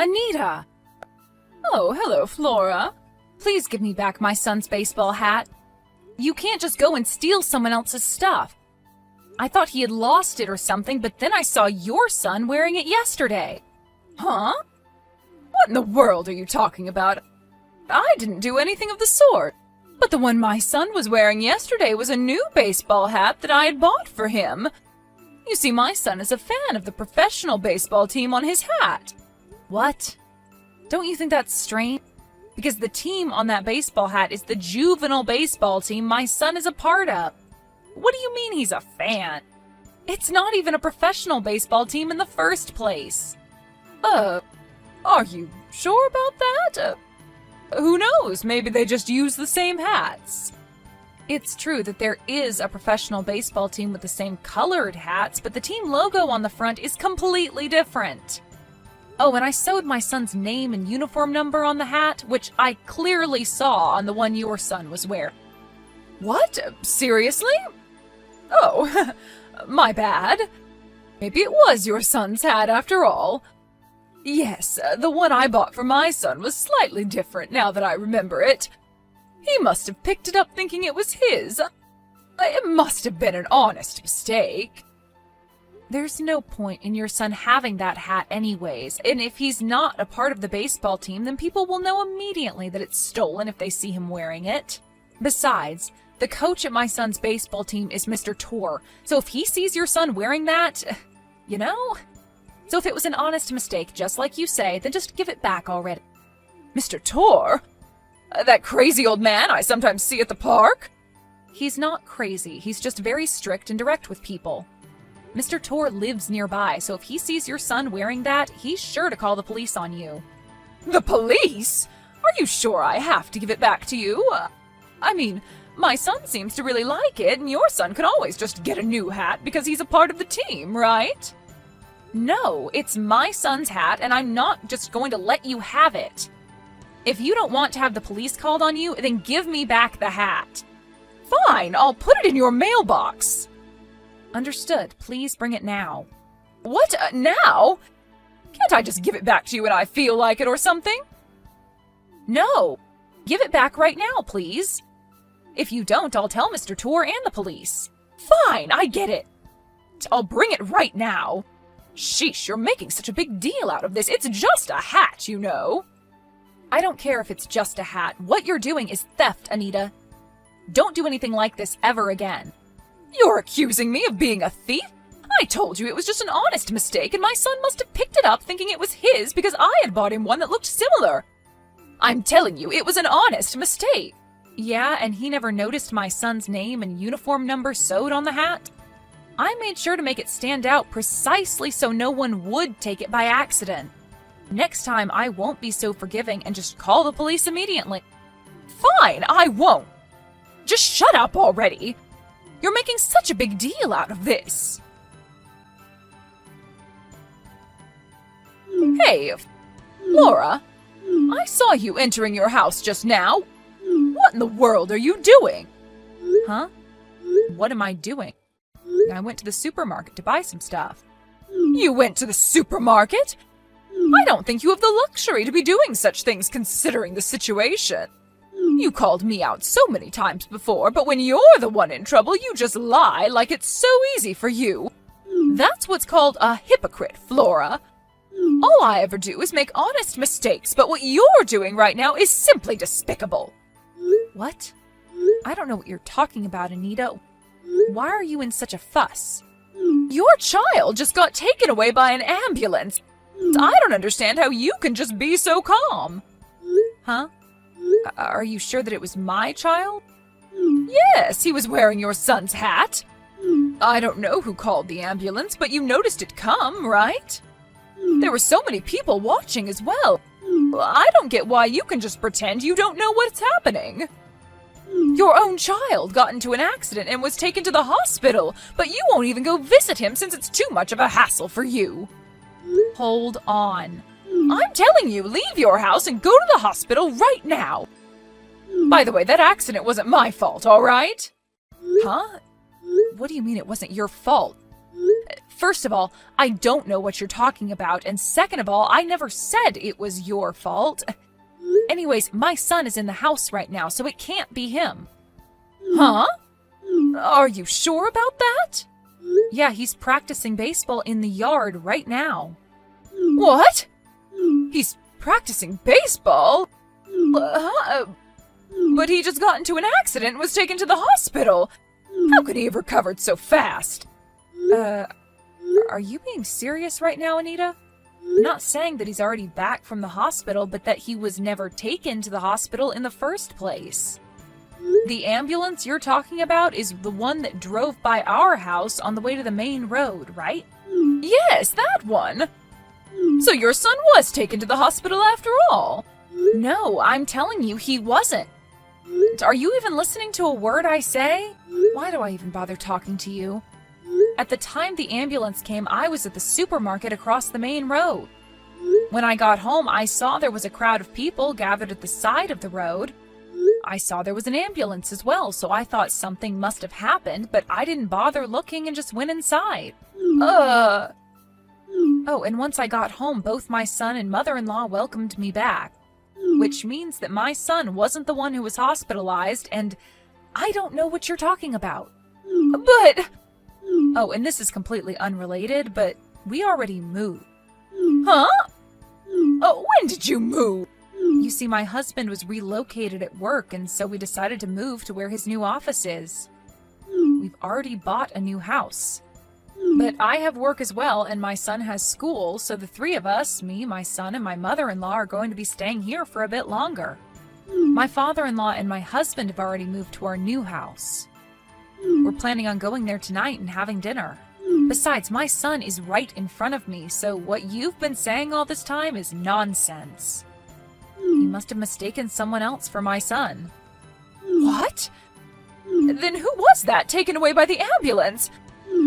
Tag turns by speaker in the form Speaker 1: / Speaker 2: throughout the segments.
Speaker 1: Anita! Oh, hello, Flora. Please give me back my son's baseball hat. You can't just go and steal someone else's stuff. I thought he had lost it or something, but then I saw your son wearing it yesterday. Huh? What in the world are you talking about? I didn't do anything of the sort. But the one my son was wearing yesterday was a new baseball hat that I had bought for him. You see, my son is a fan of the professional baseball team on his hat. What? Don't you think that's strange? Because the team on that baseball hat is the juvenile baseball team my son is a part of. What do you mean he's a fan? It's not even a professional baseball team in the first place. Are you sure about that? Who knows? Maybe they just use the same hats. It's true that there is a professional baseball team with the same colored hats, but the team logo on the front is completely different. Oh, and I sewed my son's name and uniform number on the hat, which I clearly saw on the one your son was wearing. What? Seriously? Oh, my bad. Maybe it was your son's hat after all. Yes, the one I bought for my son was slightly different now that I remember it. He must have picked it up thinking it was his. It must have been an honest mistake. There's no point in your son having that hat anyways, and if he's not a part of the baseball team, then people will know immediately that it's stolen if they see him wearing it. Besides, the coach at my son's baseball team is Mr. Tor, so if he sees your son wearing that, you know? So if it was an honest mistake, just like you say, then just give it back already. Mr. Tor? That crazy old man I sometimes see at the park? He's not crazy, he's just very strict and direct with people. Mr. Tor lives nearby, so if he sees your son wearing that, he's sure to call the police on you. The police? Are you sure I have to give it back to you? I mean, my son seems to really like it, and your son can always just get a new hat because he's a part of the team, right? No, it's my son's hat, and I'm not just going to let you have it. If you don't want to have the police called on you, then give me back the hat. Fine, I'll put it in your mailbox. Understood. Please bring it now. What? Now? Can't I just give it back to you when I feel like it or something? No. Give it back right now, please. If you don't, I'll tell Mr. Tor and the police. Fine, I get it. I'll bring it right now. Sheesh, you're making such a big deal out of this. It's just a hat, you know. I don't care if it's just a hat. What you're doing is theft, Anita. Don't do anything like this ever again. You're accusing me of being a thief? I told you it was just an honest mistake, and my son must have picked it up thinking it was his because I had bought him one that looked similar. I'm telling you, it was an honest mistake. Yeah, and he never noticed my son's name and uniform number sewed on the hat? I made sure to make it stand out precisely so no one would take it by accident. Next time, I won't be so forgiving and just call the police immediately. Fine, I won't. Just shut up already. You're making such a big deal out of this. Hey, Flora, I saw you entering your house just now. What in the world are you doing? Huh? What am I doing? I went to the supermarket to buy some stuff. You went to the supermarket? I don't think you have the luxury to be doing such things considering the situation. You called me out so many times before, but when you're the one in trouble, you just lie like it's so easy for you. That's what's called a hypocrite, Flora. All I ever do is make honest mistakes, but what you're doing right now is simply despicable. What? I don't know what you're talking about, Anita. Why are you in such a fuss? Your child just got taken away by an ambulance. I don't understand how you can just be so calm. Huh? Are you sure that it was my child? Yes, he was wearing your son's hat. I don't know who called the ambulance, but you noticed it come, right? There were so many people watching as well. I don't get why you can just pretend you don't know what's happening. Your own child got into an accident and was taken to the hospital, but you won't even go visit him since it's too much of a hassle for you. Hold on. I'm telling you, leave your house and go to the hospital right now. By the way, that accident wasn't my fault, all right? Huh? What do you mean it wasn't your fault? First of all, I don't know what you're talking about, and second of all, I never said it was your fault. Anyways, my son is in the house right now, so it can't be him. Huh? Are you sure about that? Yeah, he's practicing baseball in the yard right now. What? He's practicing baseball? But he just got into an accident and was taken to the hospital. How could he have recovered so fast? Are you being serious right now, Anita? I'm not saying that he's already back from the hospital, but that he was never taken to the hospital in the first place. The ambulance you're talking about is the one that drove by our house on the way to the main road, right? Yes, that one. So your son was taken to the hospital after all? No, I'm telling you, he wasn't. Are you even listening to a word I say? Why do I even bother talking to you? At the time the ambulance came, I was at the supermarket across the main road. When I got home, I saw there was a crowd of people gathered at the side of the road. I saw there was an ambulance as well, so I thought something must have happened, but I didn't bother looking and just went inside. Oh, and once I got home, both my son and mother-in-law welcomed me back, which means that my son wasn't the one who was hospitalized, and I don't know what you're talking about. But... Oh, and this is completely unrelated, but we already moved. Huh? Oh, when did you move? You see, my husband was relocated at work, and so we decided to move to where his new office is. We've already bought a new house. But I have work as well, and my son has school, so the three of us, me, my son, and my mother-in-law, are going to be staying here for a bit longer. My father-in-law and my husband have already moved to our new house. We're planning on going there tonight and having dinner. Besides, my son is right in front of me, so what you've been saying all this time is nonsense. You must have mistaken someone else for my son. What? Then who was that taken away by the ambulance?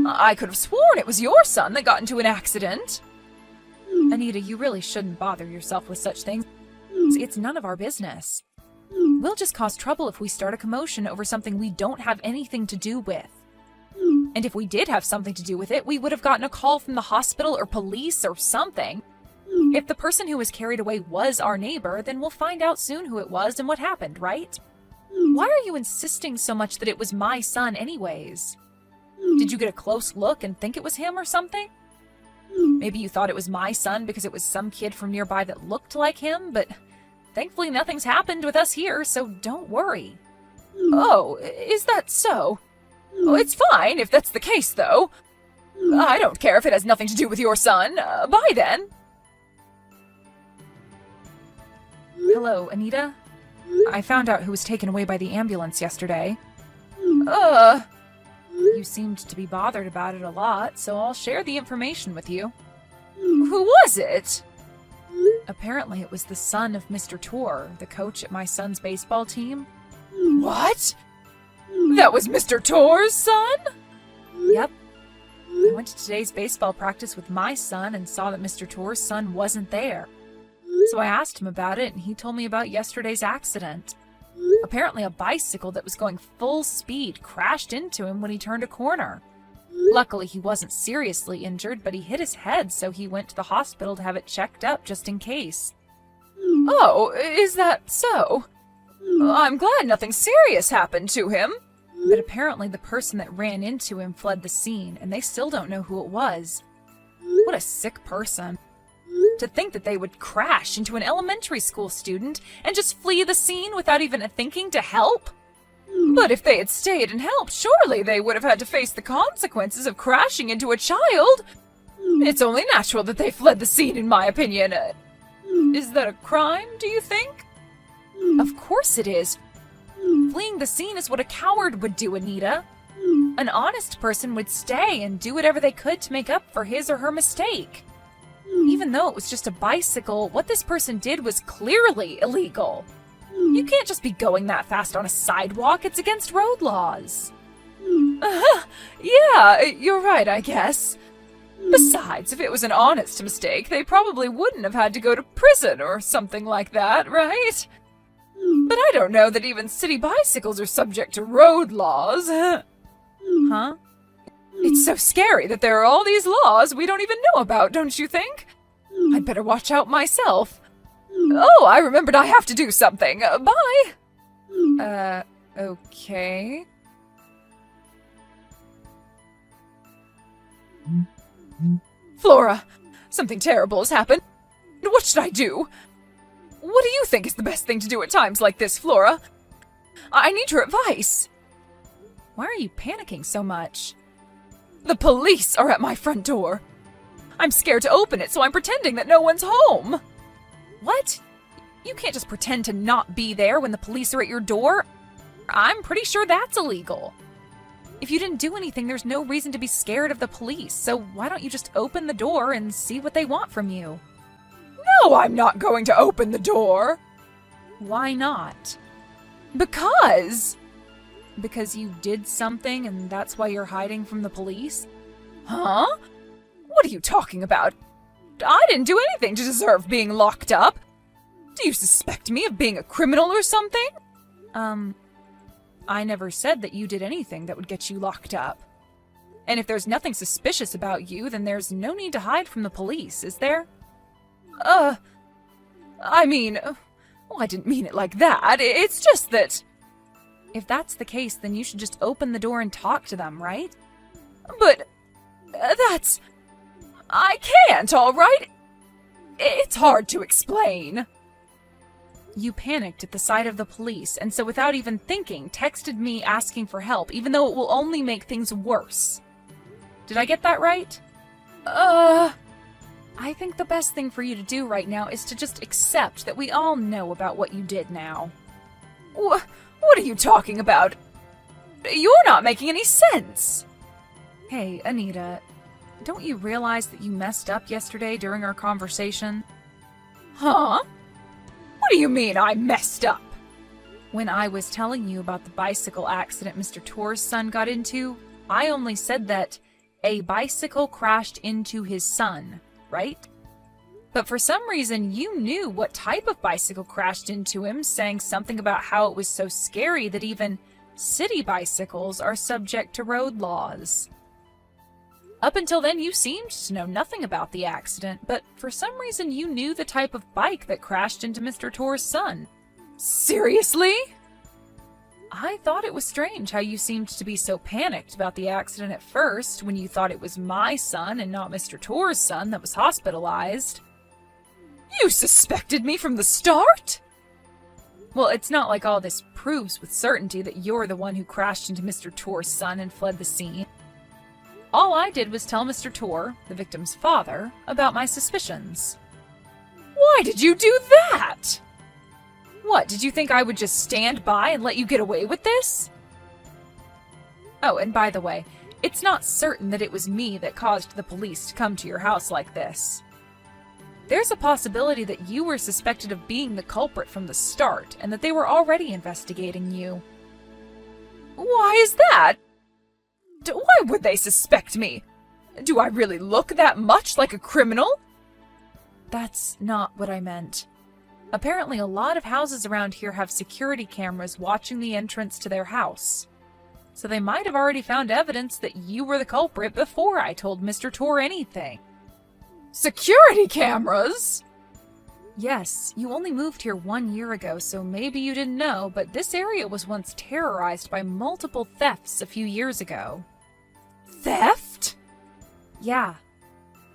Speaker 1: I could have sworn it was your son that got into an accident. Anita, you really shouldn't bother yourself with such things. It's none of our business. We'll just cause trouble if we start a commotion over something we don't have anything to do with. And if we did have something to do with it, we would have gotten a call from the hospital or police or something. If the person who was carried away was our neighbor, then we'll find out soon who it was and what happened, right? Why are you insisting so much that it was my son anyways? Did you get a close look and think it was him or something? Maybe you thought it was my son because it was some kid from nearby that looked like him, but thankfully nothing's happened with us here, so don't worry. Oh, is that so? Oh, it's fine if that's the case, though. I don't care if it has nothing to do with your son. Bye, then. Hello, Anita? I found out who was taken away by the ambulance yesterday. You seemed to be bothered about it a lot, so I'll share the information with you. Who was it? Apparently it was the son of Mr. Tor, the coach at my son's baseball team. What? That was Mr. Tor's son? Yep. I went to today's baseball practice with my son and saw that Mr. Tor's son wasn't there. So I asked him about it, and he told me about yesterday's accident. Apparently a bicycle that was going full speed crashed into him when he turned a corner. Luckily, he wasn't seriously injured, but he hit his head, so he went to the hospital to have it checked up just in case. Oh, is that so? I'm glad nothing serious happened to him. But apparently the person that ran into him fled the scene, and they still don't know who it was. What a sick person. To think that they would crash into an elementary school student and just flee the scene without even thinking to help? But if they had stayed and helped, surely they would have had to face the consequences of crashing into a child. It's only natural that they fled the scene, in my opinion. Is that a crime, do you think? Of course it is. Fleeing the scene is what a coward would do, Anita. An honest person would stay and do whatever they could to make up for his or her mistake. Even though it was just a bicycle, what this person did was clearly illegal. You can't just be going that fast on a sidewalk. It's against road laws. Yeah, you're right, I guess. Besides, if it was an honest mistake, they probably wouldn't have had to go to prison or something like that, right? But I don't know that even city bicycles are subject to road laws. Huh? It's so scary that there are all these laws we don't even know about, don't you think? I'd better watch out myself. Oh, I remembered I have to do something. Bye. Okay. Flora, something terrible has happened. What should I do? What do you think is the best thing to do at times like this, Flora? I need your advice. Why are you panicking so much? The police are at my front door. I'm scared to open it, so I'm pretending that no one's home. What? You can't just pretend to not be there when the police are at your door. I'm pretty sure that's illegal. If you didn't do anything, there's no reason to be scared of the police, so why don't you just open the door and see what they want from you? No, I'm not going to open the door. Why not? Because you did something and that's why you're hiding from the police? Huh? What are you talking about? I didn't do anything to deserve being locked up. Do you suspect me of being a criminal or something? I never said that you did anything that would get you locked up. And if there's nothing suspicious about you, then there's no need to hide from the police, is there? I mean, well, I didn't mean it like that. It's just that... If that's the case, then you should just open the door and talk to them, right? But that's... I can't, all right? It's hard to explain. You panicked at the sight of the police, and so without even thinking, texted me asking for help, even though it will only make things worse. Did I get that right? I think the best thing for you to do right now is to just accept that we all know about what you did now. What are you talking about? You're not making any sense. Hey, Anita, don't you realize that you messed up yesterday during our conversation? Huh? What do you mean I messed up? When I was telling you about the bicycle accident Mr. Torr's son got into, I only said that a bicycle crashed into his son, right? But for some reason, you knew what type of bicycle crashed into him, saying something about how it was so scary that even city bicycles are subject to road laws. Up until then, you seemed to know nothing about the accident, but for some reason you knew the type of bike that crashed into Mr. Torr's son. Seriously? I thought it was strange how you seemed to be so panicked about the accident at first, when you thought it was my son and not Mr. Torr's son that was hospitalized. You suspected me from the start? Well, it's not like all this proves with certainty that you're the one who crashed into Mr. Torr's son and fled the scene. All I did was tell Mr. Torr, the victim's father, about my suspicions. Why did you do that? What, did you think I would just stand by and let you get away with this? Oh, and by the way, it's not certain that it was me that caused the police to come to your house like this. There's a possibility that you were suspected of being the culprit from the start, and that they were already investigating you. Why is that? Why would they suspect me? Do I really look that much like a criminal? That's not what I meant. Apparently, a lot of houses around here have security cameras watching the entrance to their house. So they might have already found evidence that you were the culprit before I told Mr. Torr anything. Security cameras? Yes, you only moved here 1 year ago, so maybe you didn't know, but this area was once terrorized by multiple thefts a few years ago. Theft? Yeah.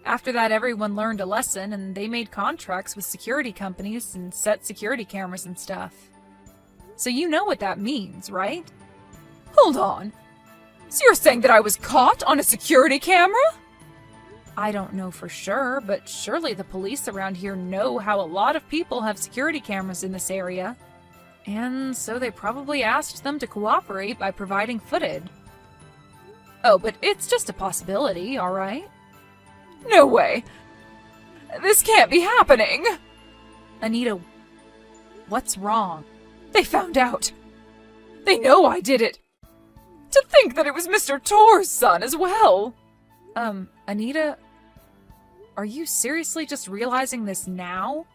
Speaker 1: After that, everyone learned a lesson, and they made contracts with security companies and set security cameras and stuff. So you know what that means, right? Hold on. So you're saying that I was caught on a security camera? I don't know for sure, but surely the police around here know how a lot of people have security cameras in this area. And so they probably asked them to cooperate by providing footage. Oh, but it's just a possibility, alright? No way! This can't be happening! Anita, what's wrong? They found out. They know I did it. To think that it was Mr. Torr's son as well! Anita, are you seriously just realizing this now?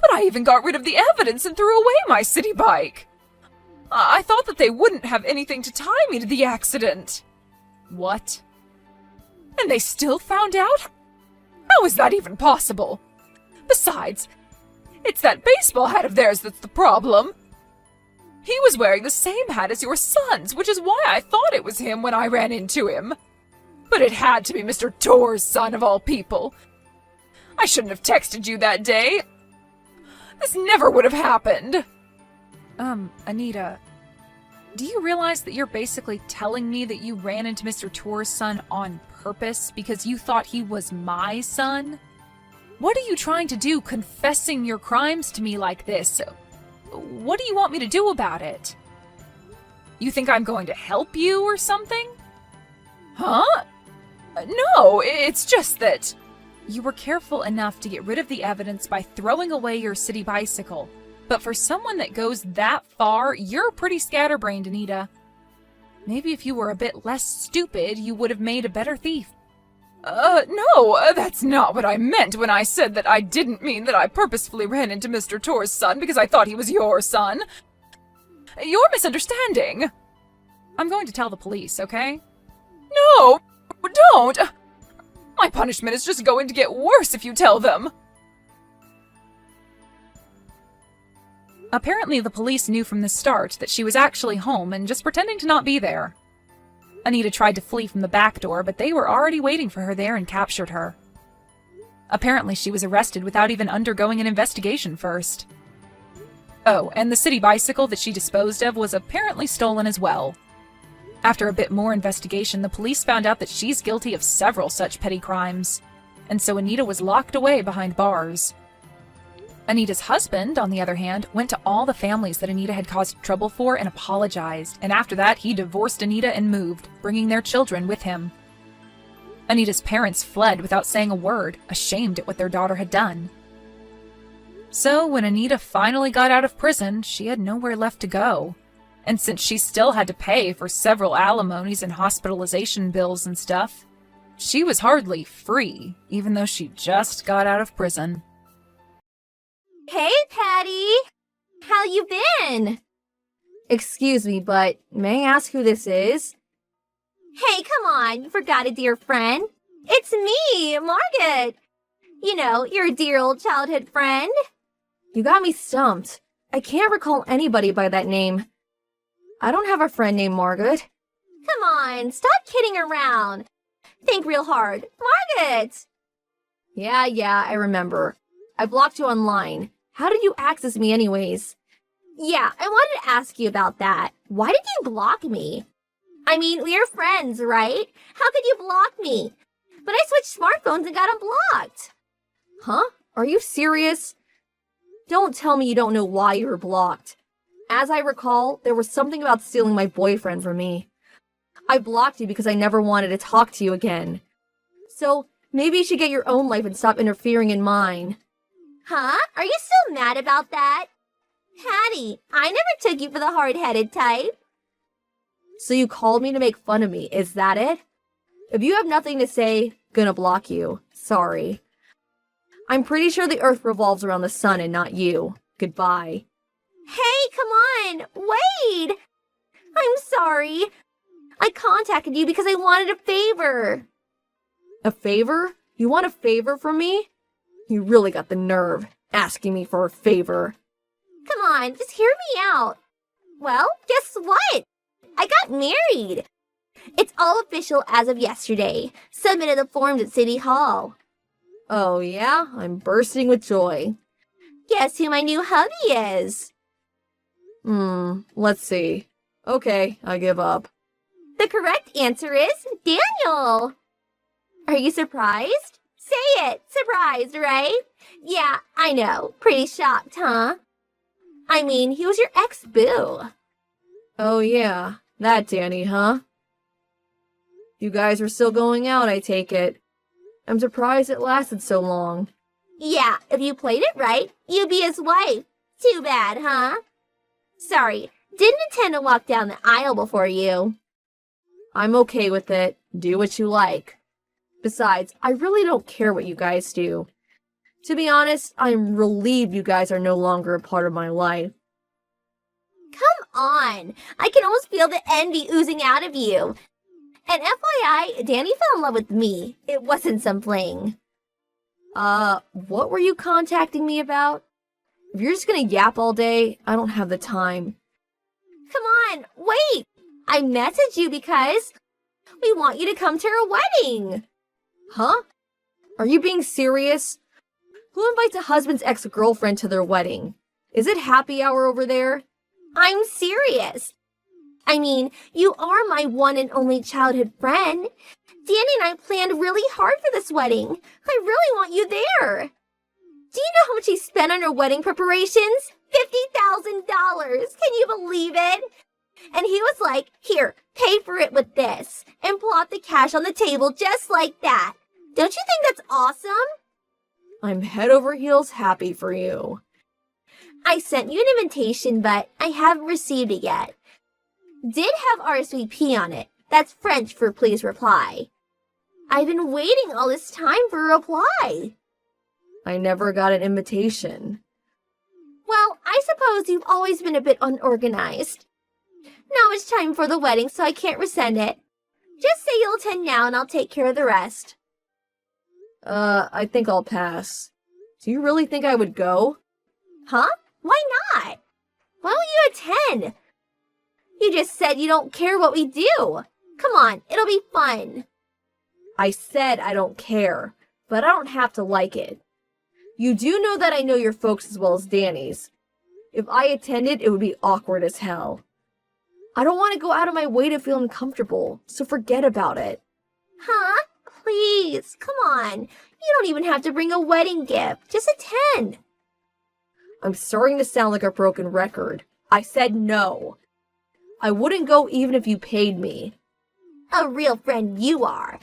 Speaker 1: But I even got rid of the evidence and threw away my city bike! I thought that they wouldn't have anything to tie me to the accident. What? And they still found out? How is that even possible? Besides, it's that baseball hat of theirs that's the problem. He was wearing the same hat as your son's, which is why I thought it was him when I ran into him. But it had to be Mr. Torr's son of all people. I shouldn't have texted you that day. This never would have happened. Anita, do you realize that you're basically telling me that you ran into Mr. Torr's son on purpose because you thought he was my son? What are you trying to do confessing your crimes to me like this? What do you want me to do about it? You think I'm going to help you or something? Huh? No, it's just that you were careful enough to get rid of the evidence by throwing away your city bicycle. But for someone that goes that far, you're pretty scatterbrained, Anita. Maybe if you were a bit less stupid, you would have made a better thief. No, that's not what I meant when I said that I didn't mean that I purposefully ran into Mr. Torr's son because I thought he was your son. You're misunderstanding. I'm going to tell the police, okay? No, don't! My punishment is just going to get worse if you tell them. Apparently, the police knew from the start that she was actually home and just pretending to not be there. Anita tried to flee from the back door, but they were already waiting for her there and captured her. Apparently, she was arrested without even undergoing an investigation first. Oh, and the city bicycle that she disposed of was apparently stolen as well. After a bit more investigation, the police found out that she's guilty of several such petty crimes, and so Anita was locked away behind bars. Anita's husband, on the other hand, went to all the families that Anita had caused trouble for and apologized, and after that he divorced Anita and moved, bringing their children with him. Anita's parents fled without saying a word, ashamed at what their daughter had done. So when Anita finally got out of prison, she had nowhere left to go. And since she still had to pay for several alimonies and hospitalization bills and stuff, she was hardly free, even though she just got out of prison.
Speaker 2: Hey, Patty! How you been? Excuse me, but may I ask who this is? Hey, come on, you forgot a dear friend. It's me, Margaret. You know, your dear old childhood friend. You got me stumped. I can't recall anybody by that name. I don't have a friend named Margaret. Come on, stop kidding around. Think real hard. Margaret! Yeah, I remember. I blocked you online. How did you access me anyways? Yeah, I wanted to ask you about that. Why did you block me? I mean, we are friends, right? How could you block me? But I switched smartphones and got unblocked. Huh? Are you serious? Don't tell me you don't know why you were blocked. As I recall, there was something about stealing my boyfriend from me. I blocked you because I never wanted to talk to you again. So, maybe you should get your own life and stop interfering in mine. Huh? Are you still mad about that? Patty, I never took you for the hard-headed type. So you called me to make fun of me, is that it? If you have nothing to say, gonna block you. Sorry. I'm pretty sure the Earth revolves around the sun and not you. Goodbye. Hey, come on! Wait! I'm sorry. I contacted you because I wanted a favor. A favor? You want a favor from me? You really got the nerve, asking me for a favor. Come on, just hear me out. Well, guess what? I got married. It's all official as of yesterday. Submitted the forms at City Hall. Oh yeah? I'm bursting with joy. Guess who my new hubby is? Let's see. Okay, I give up. The correct answer is Daniel. Are you surprised? Say it! Surprised, right? Yeah, I know. Pretty shocked, huh? I mean, he was your ex-boo. Oh yeah, that Danny, huh? You guys were still going out, I take it. I'm surprised it lasted so long. Yeah, if you played it right, you'd be his wife. Too bad, huh? Sorry, didn't intend to walk down the aisle before you. I'm okay with it. Do what you like. Besides, I really don't care what you guys do. To be honest, I'm relieved you guys are no longer a part of my life. Come on! I can almost feel the envy oozing out of you. And FYI, Danny fell in love with me. It wasn't some fling.
Speaker 3: What were you contacting me about? If you're just gonna yap all day, I don't have the time.
Speaker 2: Come on, wait! I messaged you because we want you to come to our wedding.
Speaker 3: Huh? Are you being serious? Who invites a husband's ex-girlfriend to their wedding? Is it happy hour over there?
Speaker 2: I'm serious. I mean, you are my one and only childhood friend. Danny and I planned really hard for this wedding. I really want you there. Do you know how much he spent on our wedding preparations? $50,000. Can you believe it? And he was like, here, pay for it with this. And plop the cash on the table just like that. Don't you think that's awesome?
Speaker 3: I'm head over heels happy for you.
Speaker 2: I sent you an invitation, but I haven't received it yet. Did have RSVP on it. That's French for please reply. I've been waiting all this time for a reply.
Speaker 3: I never got an invitation.
Speaker 2: Well, I suppose you've always been a bit unorganized. Now it's time for the wedding, so I can't resend it. Just say you'll attend now and I'll take care of the rest.
Speaker 3: I think I'll pass. Do you really think I would go?
Speaker 2: Huh? Why not? Why won't you attend? You just said you don't care what we do. Come on, it'll be fun.
Speaker 3: I said I don't care, but I don't have to like it. You do know that I know your folks as well as Danny's. If I attended, it would be awkward as hell. I don't want to go out of my way to feel uncomfortable, so forget about it.
Speaker 2: Huh? Please, come on. You don't even have to bring a wedding gift. Just attend.
Speaker 3: I'm starting to sound like a broken record. I said no. I wouldn't go even if you paid me.
Speaker 2: A real friend you are.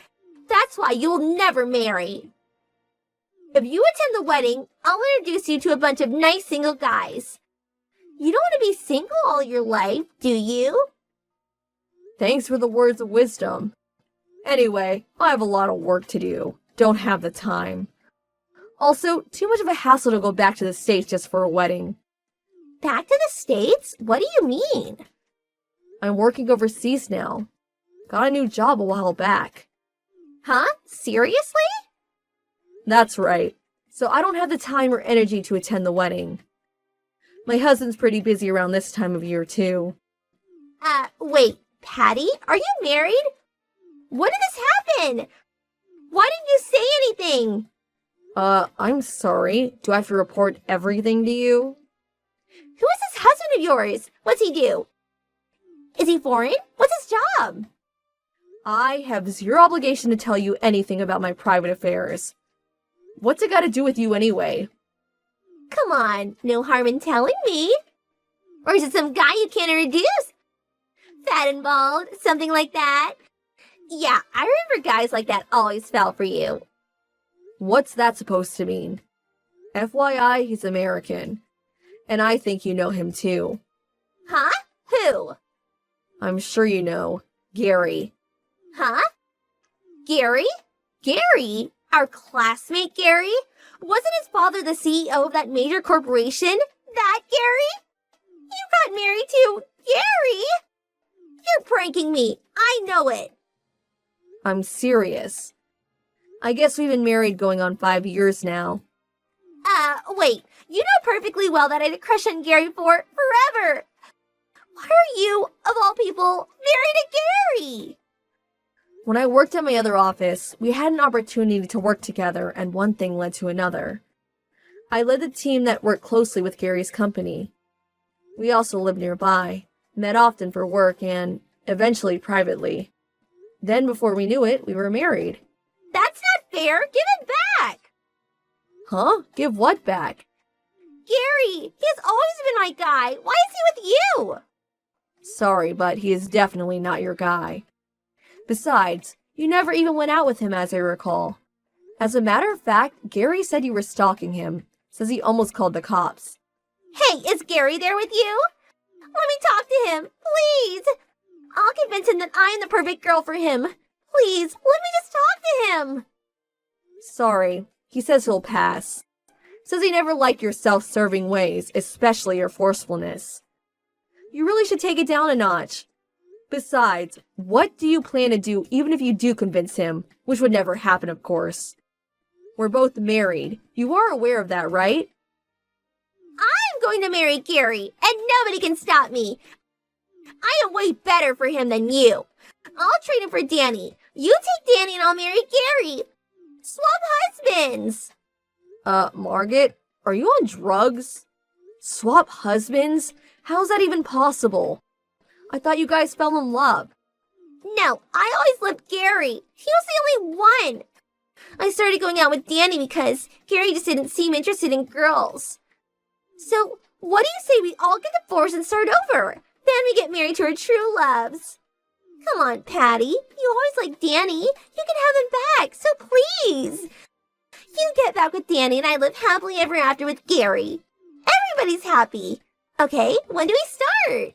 Speaker 2: That's why you'll never marry. If you attend the wedding, I'll introduce you to a bunch of nice single guys. You don't want to be single all your life, do you?
Speaker 3: Thanks for the words of wisdom. Anyway, I have a lot of work to do. Don't have the time. Also, too much of a hassle to go back to the States just for a wedding.
Speaker 2: Back to the States? What do you mean?
Speaker 3: I'm working overseas now. Got a new job a while back.
Speaker 2: Huh? Seriously?
Speaker 3: That's right. So I don't have the time or energy to attend the wedding. My husband's pretty busy around this time of year, too.
Speaker 2: Wait, Patty, are you married? When did this happen? Why didn't you say anything?
Speaker 3: I'm sorry. Do I have to report everything to you?
Speaker 2: Who is this husband of yours? What's he do? Is he foreign? What's his job?
Speaker 3: I have zero obligation to tell you anything about my private affairs. What's it got to do with you anyway?
Speaker 2: Come on, no harm in telling me. Or is it some guy you can't introduce? Fat and bald, something like that. Yeah, I remember guys like that always fell for you.
Speaker 3: What's that supposed to mean? FYI, he's American. And I think you know him too.
Speaker 2: Huh? Who?
Speaker 3: I'm sure you know. Gary.
Speaker 2: Huh? Gary? Gary? Our classmate Gary? Wasn't his father the CEO of that major corporation? That Gary? You got married to Gary? You're pranking me. I know it.
Speaker 3: I'm serious. I guess we've been married going on 5 years now.
Speaker 2: Wait. You know perfectly well that I had a crush on Gary for forever. Why are you, of all people, married to Gary?
Speaker 3: When I worked at my other office, we had an opportunity to work together, and one thing led to another. I led the team that worked closely with Gary's company. We also lived nearby, met often for work, and eventually privately. Then, before we knew it, we were married.
Speaker 2: That's not fair. Give it back.
Speaker 3: Huh? Give what back?
Speaker 2: Gary, he has always been my guy. Why is he with you?
Speaker 3: Sorry, but he is definitely not your guy. Besides, you never even went out with him, as I recall. As a matter of fact, Gary said you were stalking him. Says he almost called the cops.
Speaker 2: Hey, is Gary there with you? Let me talk to him, please. I'll convince him that I am the perfect girl for him. Please, let me just talk to him.
Speaker 3: Sorry, he says he'll pass. Says he never liked your self-serving ways, especially your forcefulness. You really should take it down a notch. Besides, what do you plan to do even if you do convince him? Which would never happen, of course. We're both married. You are aware of that, right?
Speaker 2: I'm going to marry Gary, and nobody can stop me. I am way better for him than you. I'll trade him for Danny. You take Danny and I'll marry Gary. Swap husbands.
Speaker 3: Margaret, are you on drugs? Swap husbands? How's that even possible? I thought you guys fell in love.
Speaker 2: No, I always loved Gary. He was the only one. I started going out with Danny because Gary just didn't seem interested in girls. So, what do you say we all get divorced and start over? Then we get married to our true loves. Come on, Patty. You always liked Danny. You can have him back, so please. You get back with Danny and I live happily ever after with Gary. Everybody's happy. Okay, when do we start?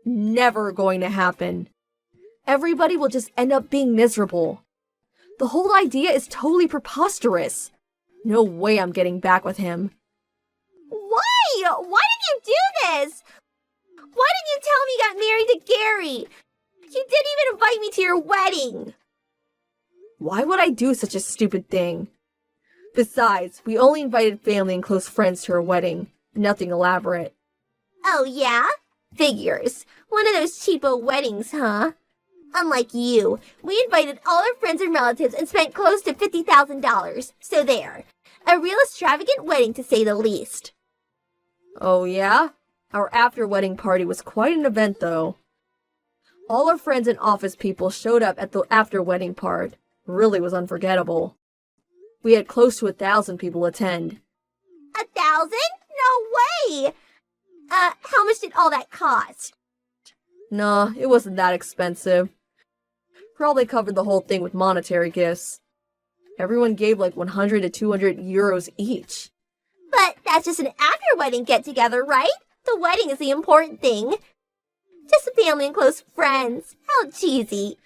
Speaker 3: Never going to happen. Everybody will just end up being miserable. The whole idea is totally preposterous. No way I'm getting back with him.
Speaker 2: Why? Why did you do this? Why didn't you tell me you got married to Gary? You didn't even invite me to your wedding.
Speaker 3: Why would I do such a stupid thing? Besides, we only invited family and close friends to our wedding. Nothing elaborate.
Speaker 2: Oh, yeah? Figures. One of those cheapo weddings, huh? Unlike you, we invited all our friends and relatives and spent close to $50,000. So there. A real extravagant wedding, to say the least.
Speaker 3: Oh, yeah? Our after-wedding party was quite an event, though. All our friends and office people showed up at the after-wedding part. Really was unforgettable. We had close to 1,000 people attend.
Speaker 2: 1,000? No way! How much did all that cost?
Speaker 3: Nah, it wasn't that expensive. Probably covered the whole thing with monetary gifts. Everyone gave like 100 to 200 euros each.
Speaker 2: But that's just an after-wedding get-together, right? The wedding is the important thing. Just a family and close friends. How cheesy.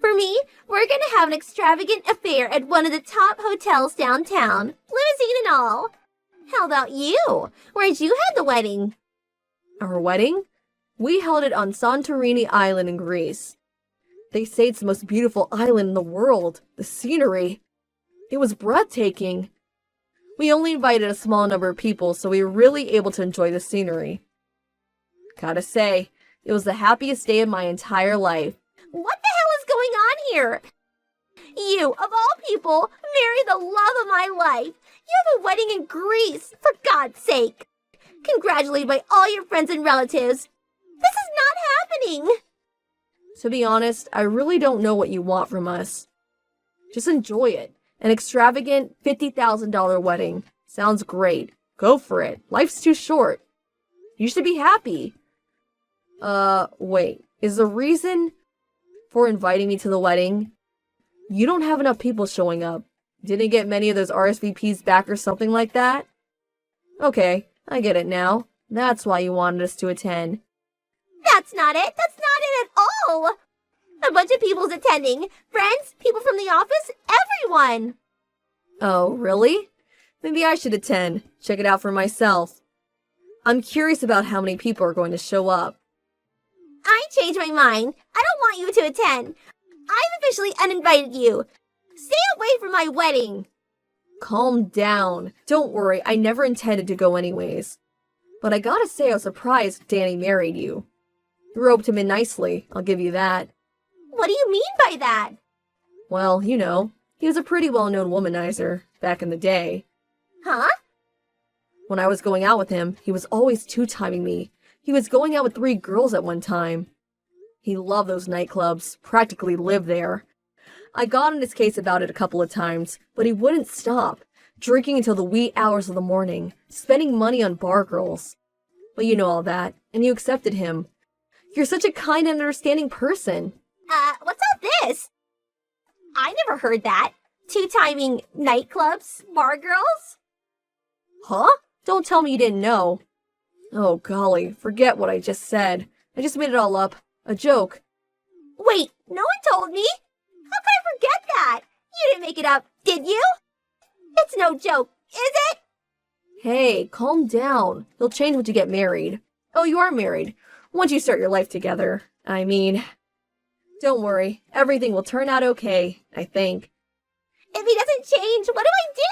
Speaker 2: For me, we're gonna have an extravagant affair at one of the top hotels downtown. Limousine and all. How about you? Where'd you have the wedding?
Speaker 3: Our wedding? We held it on Santorini Island in Greece. They say it's the most beautiful island in the world. The scenery. It was breathtaking. We only invited a small number of people, so we were really able to enjoy the scenery. Gotta say, it was the happiest day of my entire life.
Speaker 2: What the hell is going on here? You, of all people, marry the love of my life. You have a wedding in Greece, for God's sake. Congratulated by all your friends and relatives. This is not happening.
Speaker 3: To be honest, I really don't know what you want from us. Just enjoy it. An extravagant $50,000 wedding. Sounds great. Go for it. Life's too short. You should be happy. Wait. Is the reason for inviting me to the wedding you don't have enough people showing up? Didn't get many of those RSVPs back or something like that? Okay, I get it now. That's why you wanted us to attend.
Speaker 2: That's not it. That's not it at all. A bunch of people's attending. Friends, people from the office, everyone.
Speaker 3: Oh, really? Maybe I should attend. Check it out for myself. I'm curious about how many people are going to show up.
Speaker 2: I changed my mind. I don't want you to attend. I've officially uninvited you. Stay away from my wedding.
Speaker 3: Calm down. Don't worry, I never intended to go anyways. But I gotta say I was surprised Danny married you. You roped him in nicely, I'll give you that.
Speaker 2: What do you mean by that?
Speaker 3: Well, you know, he was a pretty well-known womanizer back in the day.
Speaker 2: Huh?
Speaker 3: When I was going out with him, he was always two-timing me. He was going out with 3 girls at one time. He loved those nightclubs, practically lived there. I got in his case about it a couple of times, but he wouldn't stop, drinking until the wee hours of the morning, spending money on bar girls. But you know all that, and you accepted him. You're such a kind and understanding person.
Speaker 2: What's all this? I never heard that. Two-timing nightclubs, bar girls?
Speaker 3: Huh? Don't tell me you didn't know. Oh, golly, forget what I just said. I just made it all up. A joke.
Speaker 2: Wait, no one told me. How could I forget that? You didn't make it up, did you? It's no joke, is it?
Speaker 3: Hey, calm down. You'll change once you get married. Oh, you are married. Once you start your life together. I mean, don't worry. Everything will turn out okay, I think.
Speaker 2: If he doesn't change, what do I do?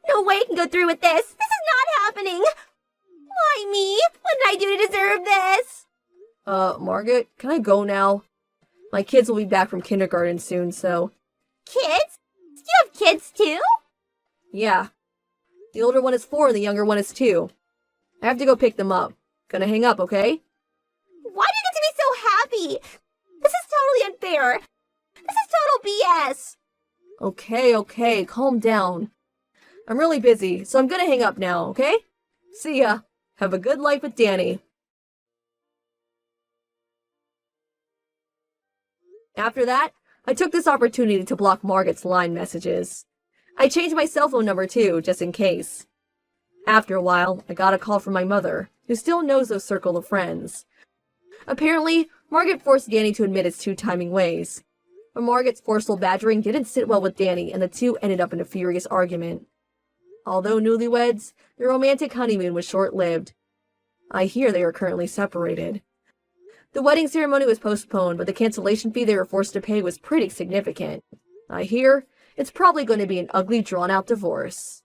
Speaker 2: No way I can go through with this. This is not happening. Why me? What did I do to deserve this?
Speaker 3: Margaret, can I go now? My kids will be back from kindergarten soon, so...
Speaker 2: Kids? Do you have kids too?
Speaker 3: Yeah. The older one is 4 and the younger one is 2. I have to go pick them up. Gonna hang up, okay?
Speaker 2: Why do you get to be so happy? This is totally unfair. This is total BS.
Speaker 3: Okay, calm down. I'm really busy, so I'm gonna hang up now, okay? See ya. Have a good life with Danny. After that, I took this opportunity to block Margaret's line messages. I changed my cell phone number too, just in case. After a while, I got a call from my mother, who still knows those circle of friends. Apparently, Margaret forced Danny to admit his 2-timing ways. But Margaret's forceful badgering didn't sit well with Danny, and the two ended up in a furious argument. Although newlyweds, their romantic honeymoon was short-lived. I hear they are currently separated. The wedding ceremony was postponed, but the cancellation fee they were forced to pay was pretty significant. I hear it's probably going to be an ugly, drawn-out divorce.